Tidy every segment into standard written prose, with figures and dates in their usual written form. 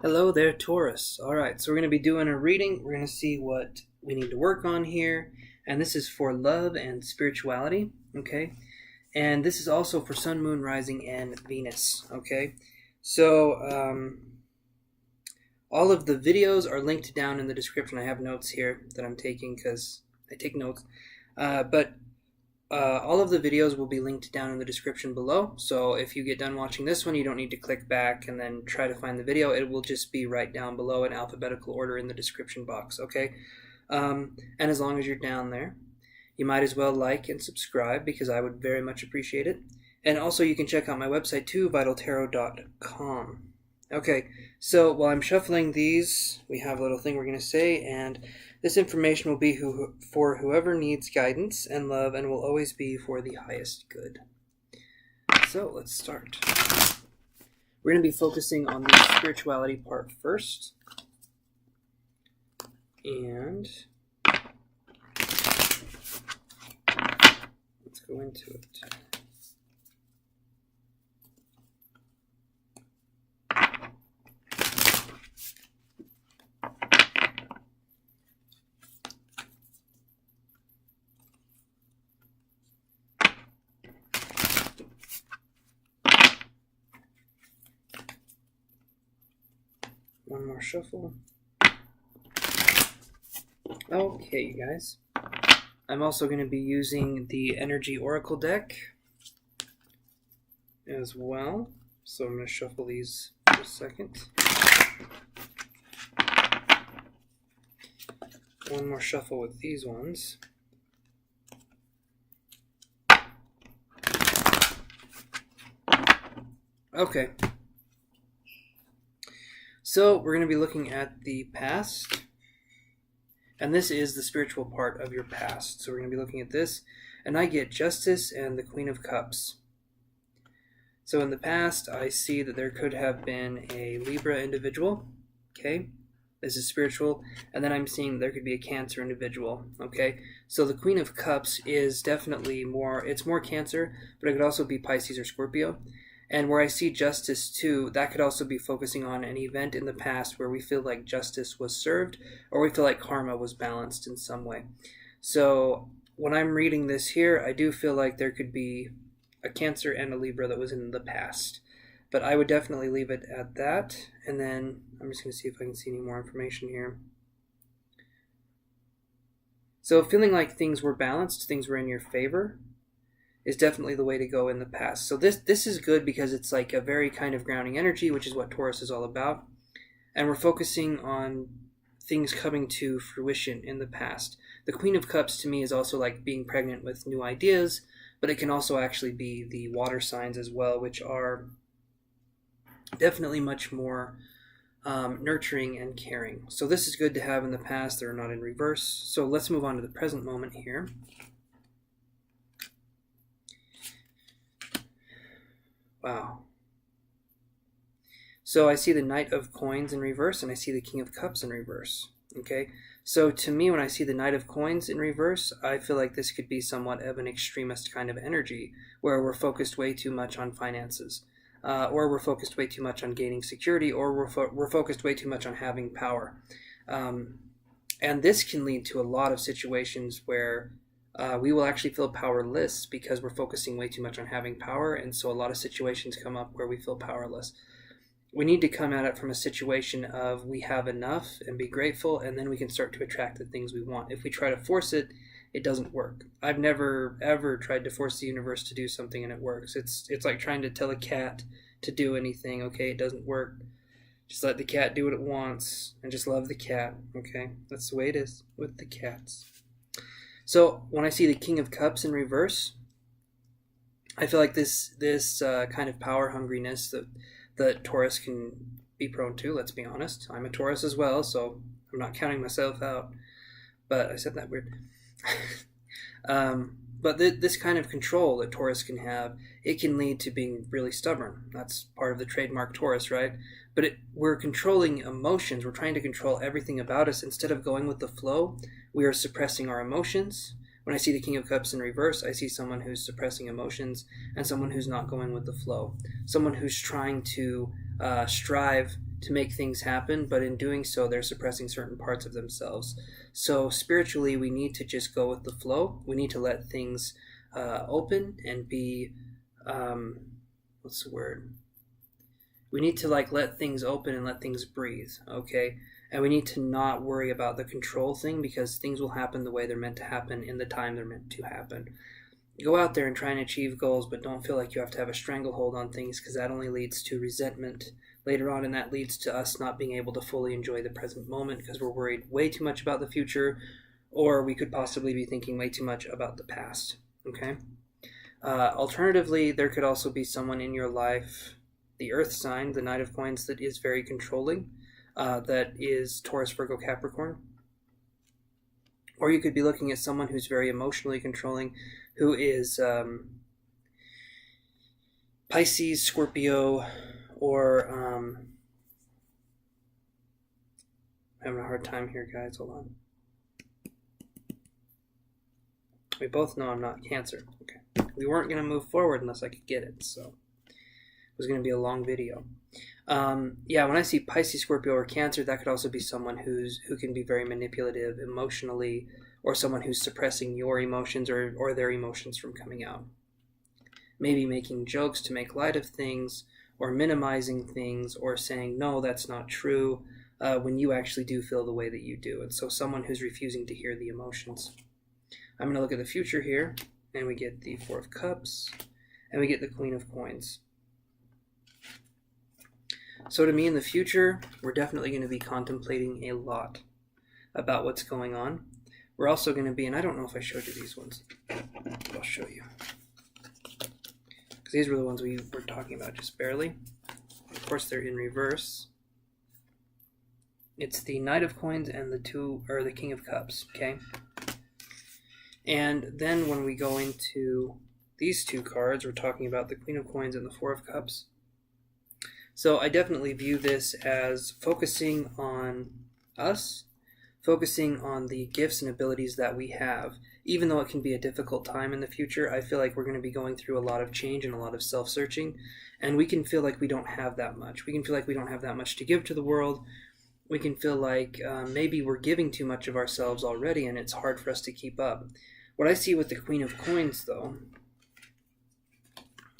Hello there, Taurus. Alright, so we're going to be doing a reading. We're going to see what we need to work on here. And this is for love and spirituality, okay? And this is also for Sun, Moon, Rising, and Venus, okay? So, all of the videos are linked down in the description. I have notes here that I'm taking because I take notes. But all of the videos will be linked down in the description below, so if you get done watching this one, you don't need to click back and then try to find the video. It will just be right down below in alphabetical order in the description box, okay? And as long as you're down there, you might as well like and subscribe because I would very much appreciate it. And also you can check out my website too, vitaltarot.com. Okay, so while I'm shuffling these, we have a little thing we're going to say, and this information will be for whoever needs guidance and love and will always be for the highest good. So let's start. We're going to be focusing on the spirituality part first. And let's go into it. One more shuffle. Okay, you guys. I'm also going to be using the Energy Oracle deck as well. So I'm going to shuffle these for a second. One more shuffle with these ones. Okay. So we're going to be looking at the past, and this is the spiritual part of your past. So we're going to be looking at this, and I get Justice and the Queen of Cups. So in the past, I see that there could have been a Libra individual, okay? This is spiritual, and then I'm seeing there could be a Cancer individual, okay? So the Queen of Cups is definitely it's more Cancer, but it could also be Pisces or Scorpio. And where I see justice too, that could also be focusing on an event in the past where we feel like justice was served or we feel like karma was balanced in some way. So when I'm reading this here, I do feel like there could be a Cancer and a Libra that was in the past. But I would definitely leave it at that. And then I'm just going to see if I can see any more information here. So feeling like things were balanced, things were in your favor, is definitely the way to go in the past. So this is good because it's like a very kind of grounding energy, which is what Taurus is all about. And we're focusing on things coming to fruition in the past. The Queen of Cups to me is also like being pregnant with new ideas, but it can also actually be the water signs as well, which are definitely much more nurturing and caring. So this is good to have in the past. They're not in reverse. So let's move on to the present moment here. Wow. So I see the Knight of Coins in reverse, and I see the King of Cups in reverse. Okay? So to me, when I see the Knight of Coins in reverse, I feel like this could be somewhat of an extremist kind of energy, where we're focused way too much on finances, or we're focused way too much on gaining security, or we're focused way too much on having power. And this can lead to a lot of situations where we will actually feel powerless because we're focusing way too much on having power, and so a lot of situations come up where we feel powerless. We need to come at it from a situation of we have enough and be grateful, and then we can start to attract the things we want. If we try to force it, it doesn't work. I've never ever tried to force the universe to do something and it works. It's like trying to tell a cat to do anything. Okay, it doesn't work. Just let the cat do what it wants and just love the cat. Okay, that's the way it is with the cats. So when I see the King of Cups in reverse, I feel like this kind of power hungriness that Taurus can be prone to. Let's be honest. I'm a Taurus as well, so I'm not counting myself out. But I said that weird. But this kind of control that Taurus can have, it can lead to being really stubborn. That's part of the trademark Taurus, right? But we're controlling emotions. We're trying to control everything about us. Instead of going with the flow, we are suppressing our emotions. When I see the King of Cups in reverse, I see someone who's suppressing emotions and someone who's not going with the flow. Someone who's trying to strive to make things happen, but in doing so, they're suppressing certain parts of themselves. So spiritually, we need to just go with the flow. We need to let things open and be, what's the word? We need to let things open and let things breathe, okay? And we need to not worry about the control thing, because things will happen the way they're meant to happen in the time they're meant to happen. Go out there and try and achieve goals, but don't feel like you have to have a stranglehold on things, because that only leads to resentment later on, and that leads to us not being able to fully enjoy the present moment because we're worried way too much about the future, or we could possibly be thinking way too much about the past, okay? Alternatively, there could also be someone in your life, the Earth sign, the Knight of Coins, that is very controlling, that is Taurus, Virgo, Capricorn. Or you could be looking at someone who's very emotionally controlling, who is Pisces, Scorpio, or I'm having a hard time here, guys. Hold on. We both know I'm not Cancer. Okay. We weren't going to move forward unless I could get it, so it was going to be a long video. Yeah, when I see Pisces, Scorpio, or Cancer, that could also be someone who can be very manipulative emotionally, or someone who's suppressing your emotions or their emotions from coming out. Maybe making jokes to make light of things, or minimizing things, or saying, no, that's not true, when you actually do feel the way that you do. And so someone who's refusing to hear the emotions. I'm going to look at the future here, and we get the Four of Cups, and we get the Queen of Coins. So to me, in the future, we're definitely going to be contemplating a lot about what's going on. We're also going to be, and I don't know if I showed you these ones. I'll show you. Because these were the ones we were talking about just barely. Of course, they're in reverse. It's the Knight of Coins and the King of Cups, okay? And then when we go into these two cards, we're talking about the Queen of Coins and the Four of Cups. So I definitely view this as focusing on us, focusing on the gifts and abilities that we have. Even though it can be a difficult time in the future, I feel like we're going to be going through a lot of change and a lot of self-searching, and we can feel like we don't have that much. We can feel like we don't have that much to give to the world. We can feel like maybe we're giving too much of ourselves already, and it's hard for us to keep up. What I see with the Queen of Coins, though,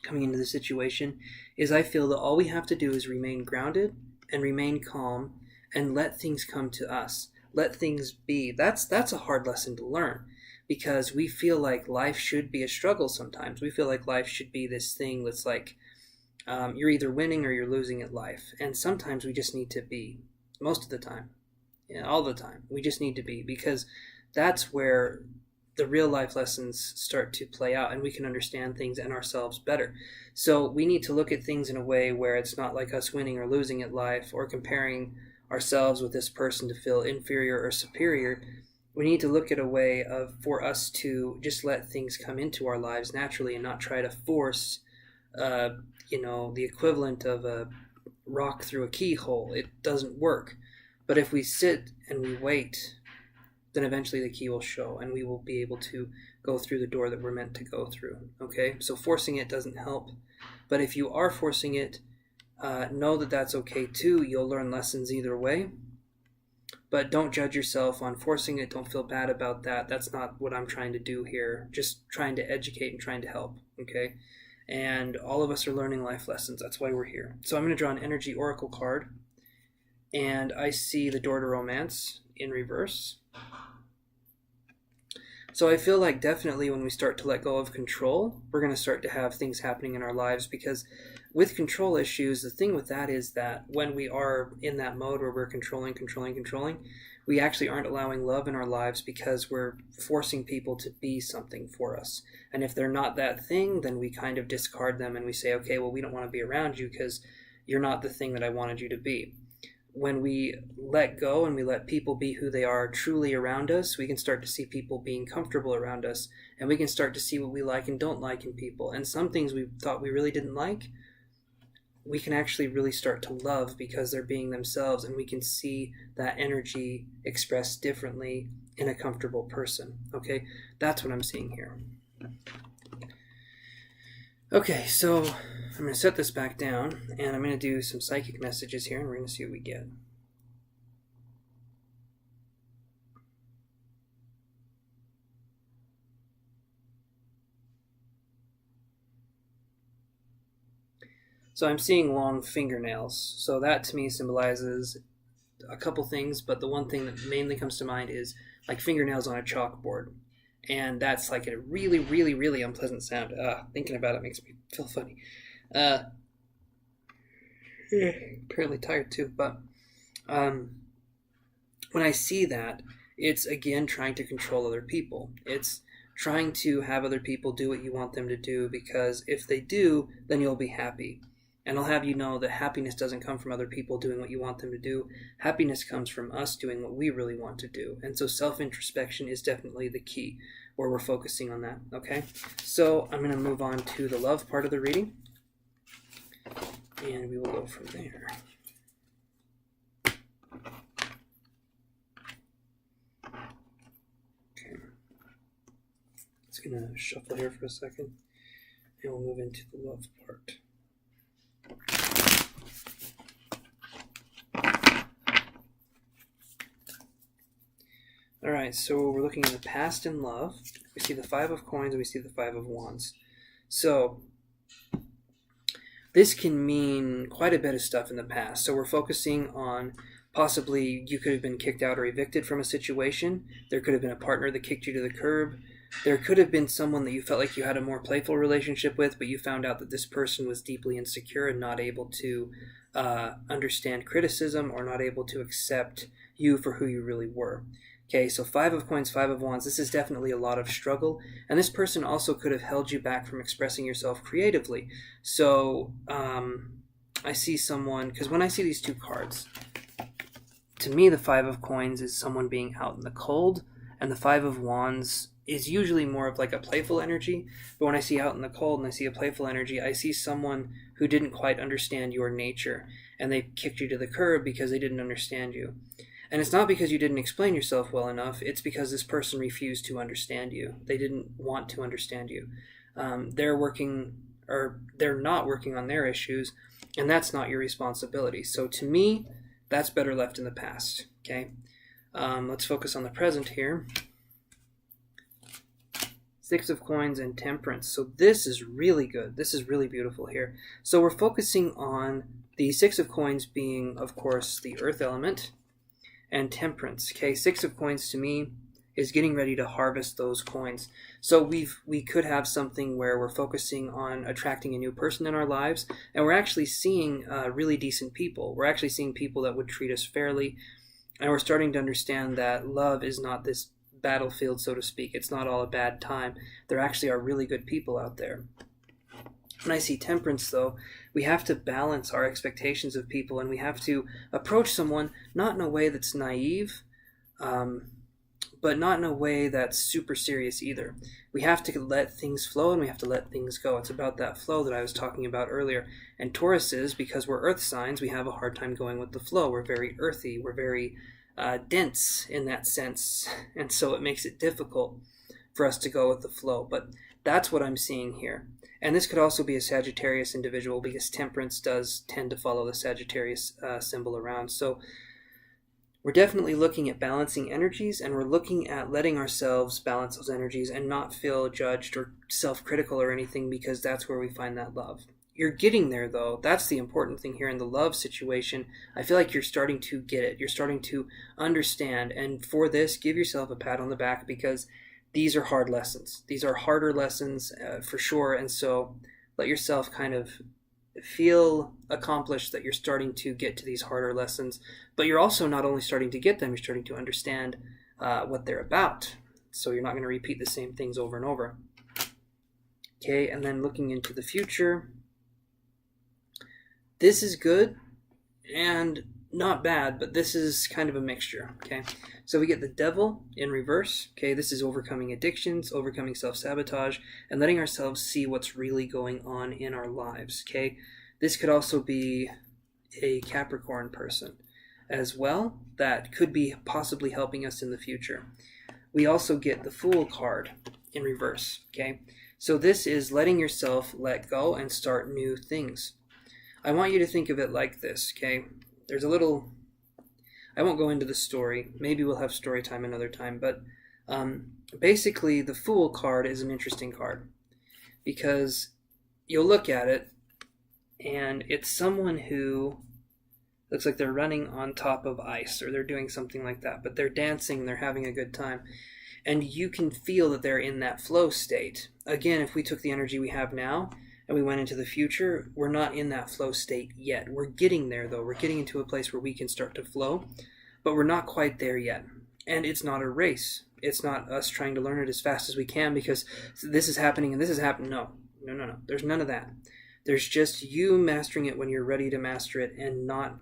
coming into the situation, is I feel that all we have to do is remain grounded and remain calm and let things come to us. Let things be. That's a hard lesson to learn, because we feel like life should be a struggle sometimes. We feel like life should be this thing that's like you're either winning or you're losing at life. And sometimes we just need to be. Most of the time. All the time. We just need to be, because that's where the real life lessons start to play out, and we can understand things and ourselves better. So we need to look at things in a way where it's not like us winning or losing at life, or comparing ourselves with this person to feel inferior or superior. We need to look at a way for us to just let things come into our lives naturally and not try to force, the equivalent of a rock through a keyhole. It doesn't work. But if we sit and we wait, then eventually the key will show, and we will be able to go through the door that we're meant to go through. Okay? So forcing it doesn't help. But if you are forcing it, know that that's okay too. You'll learn lessons either way. But don't judge yourself on forcing it. Don't feel bad about that. That's not what I'm trying to do here. Just trying to educate and trying to help. Okay? And all of us are learning life lessons. That's why we're here. So I'm going to draw an energy oracle card. And I see the door to romance in reverse. So I feel like definitely when we start to let go of control, we're going to start to have things happening in our lives, because with control issues, the thing with that is that when we are in that mode where we're controlling, we actually aren't allowing love in our lives, because we're forcing people to be something for us. And if they're not that thing, then we kind of discard them and we say, okay, well, we don't want to be around you because you're not the thing that I wanted you to be. When we let go and we let people be who they are truly around us, we can start to see people being comfortable around us, and we can start to see what we like and don't like in people. And some things we thought we really didn't like, we can actually really start to love because they're being themselves, and we can see that energy expressed differently in a comfortable person. Okay, that's what I'm seeing here. Okay, so I'm going to set this back down, and I'm going to do some psychic messages here, and we're going to see what we get. So I'm seeing long fingernails. So that to me symbolizes a couple things, but the one thing that mainly comes to mind is like fingernails on a chalkboard. And that's like a really, really, really unpleasant sound. Thinking about it makes me feel funny. Apparently tired too, but when I see that, it's again trying to control other people. It's trying to have other people do what you want them to do, because if they do, then you'll be happy. And I'll have you know that happiness doesn't come from other people doing what you want them to do. Happiness comes from us doing what we really want to do. And so self-introspection is definitely the key, where we're focusing on that, okay? So I'm going to move on to the love part of the reading, and we will go from there. Okay. It's going to shuffle here for a second, and we'll move into the love part. Alright, so we're looking at the past in love. We see the Five of Coins and we see the Five of Wands. So this can mean quite a bit of stuff in the past. So we're focusing on possibly you could have been kicked out or evicted from a situation. There could have been a partner that kicked you to the curb. There could have been someone that you felt like you had a more playful relationship with, but you found out that this person was deeply insecure and not able to understand criticism, or not able to accept you for who you really were. Okay, so Five of Coins, Five of Wands, this is definitely a lot of struggle. And this person also could have held you back from expressing yourself creatively. So I see someone, because when I see these two cards, to me the Five of Coins is someone being out in the cold, and the Five of Wands is usually more of like a playful energy. But when I see out in the cold and I see a playful energy, I see someone who didn't quite understand your nature, and they kicked you to the curb because they didn't understand you. And it's not because you didn't explain yourself well enough, it's because this person refused to understand you. They didn't want to understand you. They're not working on their issues, and that's not your responsibility. So to me, that's better left in the past, okay? Let's focus on the present here. Six of Coins and Temperance. So this is really good. This is really beautiful here. So we're focusing on the Six of Coins being, of course, the earth element, and Temperance. Okay, Six of Coins to me is getting ready to harvest those coins. So we could have something where we're focusing on attracting a new person in our lives, and we're actually seeing really decent people. We're actually seeing people that would treat us fairly, and we're starting to understand that love is not this battlefield, so to speak. It's not all a bad time. There actually are really good people out there. When I see Temperance, though, we have to balance our expectations of people, and we have to approach someone not in a way that's naive, but not in a way that's super serious either. We have to let things flow, and we have to let things go. It's about that flow that I was talking about earlier. And Tauruses, because we're earth signs, we have a hard time going with the flow. We're very earthy. We're very dense in that sense, and so it makes it difficult for us to go with the flow. But that's what I'm seeing here. And this could also be a Sagittarius individual, because Temperance does tend to follow the Sagittarius symbol around. So we're definitely looking at balancing energies, and we're looking at letting ourselves balance those energies and not feel judged or self-critical or anything, because that's where we find that love. You're getting there, though. That's the important thing here in the love situation. I feel like you're starting to get it. You're starting to understand. And for this, give yourself a pat on the back, because these are hard lessons. These are harder lessons for sure. And so let yourself kind of feel accomplished that you're starting to get to these harder lessons. But you're also not only starting to get them, you're starting to understand what they're about. So you're not going to repeat the same things over and over. Okay, and then looking into the future. This is good and not bad, but this is kind of a mixture, okay? So we get the Devil in reverse, okay? This is overcoming addictions, overcoming self-sabotage, and letting ourselves see what's really going on in our lives, okay? This could also be a Capricorn person as well that could be possibly helping us in the future. We also get the Fool card in reverse, okay? So this is letting yourself let go and start new things. I want you to think of it like this, okay? There's a little... I won't go into the story. Maybe we'll have story time another time. But basically, the Fool card is an interesting card. Because you'll look at it, and it's someone who looks like they're running on top of ice, or they're doing something like that. But they're dancing, they're having a good time. And you can feel that they're in that flow state. Again, if we took the energy we have now and we went into the future, we're not in that flow state yet. We're getting there, though. We're getting into a place where we can start to flow, but we're not quite there yet. And it's not a race. It's not us trying to learn it as fast as we can because this is happening and this is happening. No. There's none of that. There's just you mastering it when you're ready to master it and not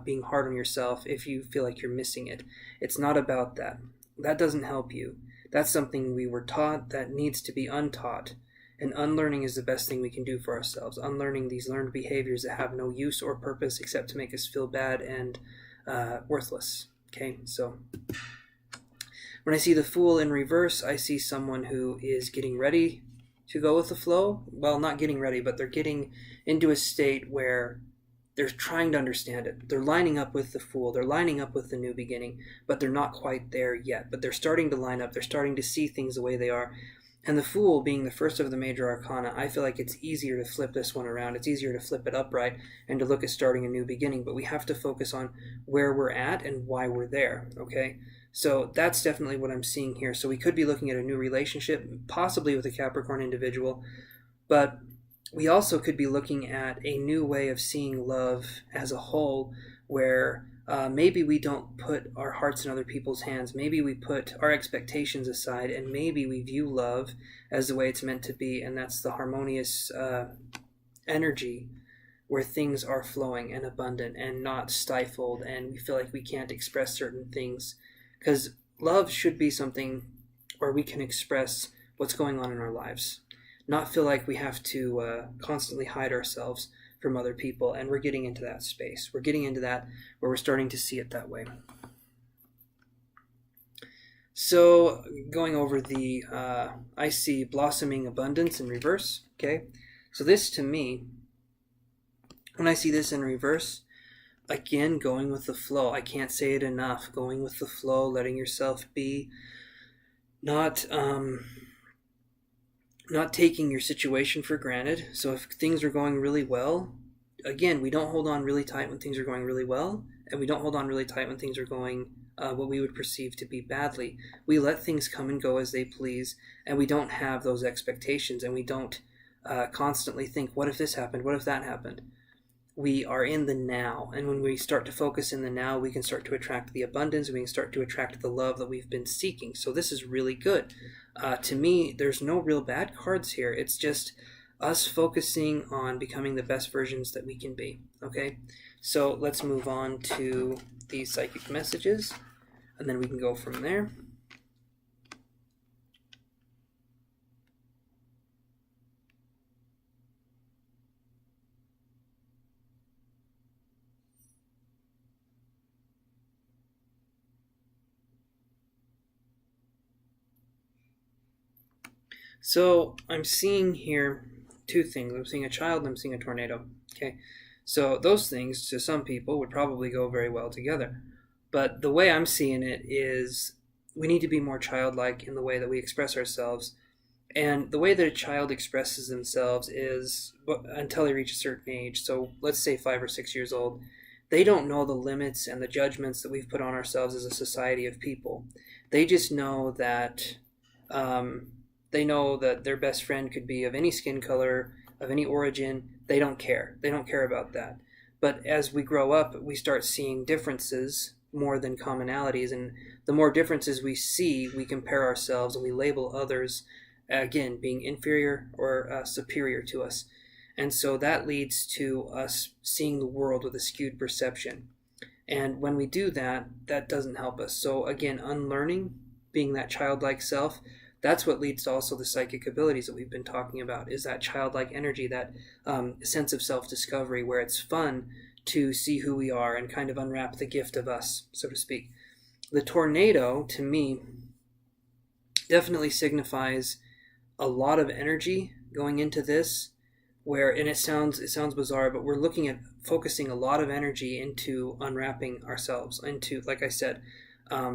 being hard on yourself if you feel like you're missing it. It's not about that. That doesn't help you. That's something we were taught that needs to be untaught. And unlearning is the best thing we can do for ourselves. Unlearning these learned behaviors that have no use or purpose except to make us feel bad and worthless. Okay, so when I see the Fool in reverse, I see someone who is getting ready to go with the flow. Well, not getting ready, but they're getting into a state where they're trying to understand it. They're lining up with the Fool. They're lining up with the new beginning, but they're not quite there yet. But they're starting to line up. They're starting to see things the way they are. And the Fool, being the first of the major arcana, I feel like it's easier to flip this one around. It's easier to flip it upright and to look at starting a new beginning. But we have to focus on where we're at and why we're there, okay? So that's definitely what I'm seeing here. So we could be looking at a new relationship, possibly with a Capricorn individual, but we also could be looking at a new way of seeing love as a whole, where maybe we don't put our hearts in other people's hands. Maybe we put our expectations aside, and maybe we view love as the way it's meant to be, and that's the harmonious energy where things are flowing and abundant and not stifled, and we feel like we can't express certain things. Because love should be something where we can express what's going on in our lives. Not feel like we have to constantly hide ourselves from other people, and we're getting into that space. We're getting into that where we're starting to see it that way. So going over the, I see blossoming abundance in reverse, okay? So this to me, when I see this in reverse, again, going with the flow. I can't say it enough. Going with the flow, letting yourself be, not taking your situation for granted. So if things are going really well, again, we don't hold on really tight when things are going really well, and we don't hold on really tight when things are going what we would perceive to be badly. We let things come and go as they please, and we don't have those expectations, and we don't constantly think, what if this happened? What if that happened? We are in the now, and when we start to focus in the now, we can start to attract the abundance, we can start to attract the love that we've been seeking. So this is really good. To me, there's no real bad cards here. It's just us focusing on becoming the best versions that we can be, okay? So let's move on to these psychic messages, and then we can go from there. So I'm seeing here two things. I'm seeing a child and I'm seeing a tornado. Okay, so those things to some people would probably go very well together. But the way I'm seeing it is we need to be more childlike in the way that we express ourselves. And the way that a child expresses themselves is until they reach a certain age. So let's say 5 or 6 years old. They don't know the limits and the judgments that we've put on ourselves as a society of people. They just know that... they know that their best friend could be of any skin color, of any origin. They don't care. They don't care about that. But as we grow up, we start seeing differences more than commonalities. And the more differences we see, we compare ourselves and we label others, again, being inferior or superior to us. And so that leads to us seeing the world with a skewed perception. And when we do that, that doesn't help us. So again, unlearning, being that childlike self, that's what leads to also the psychic abilities that we've been talking about, is that childlike energy, that sense of self-discovery where it's fun to see who we are and kind of unwrap the gift of us, so to speak. The tornado, to me, definitely signifies a lot of energy going into this, where, and it sounds bizarre, but we're looking at focusing a lot of energy into unwrapping ourselves, into, like I said,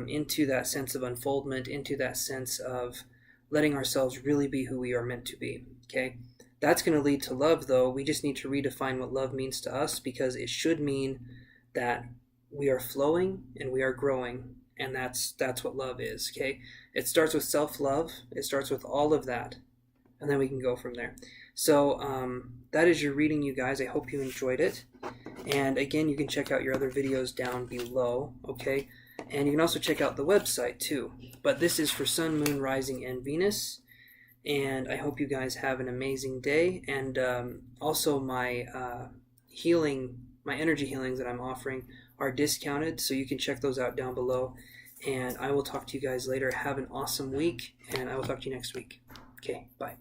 into that sense of unfoldment, into that sense of letting ourselves really be who we are meant to be. Okay, that's going to lead to love, though. We just need to redefine what love means to us, because it should mean that we are flowing and we are growing, and that's what love is. Okay, it starts with self-love. It starts with all of that, and then we can go from there. So that is your reading, you guys. I hope you enjoyed it. And again, you can check out your other videos down below, okay? And you can also check out the website too. But this is for Sun, Moon, Rising, and Venus. And I hope you guys have an amazing day. And also my my energy healings that I'm offering are discounted, so you can check those out down below. And I will talk to you guys later. Have an awesome week, and I will talk to you next week. Okay, bye.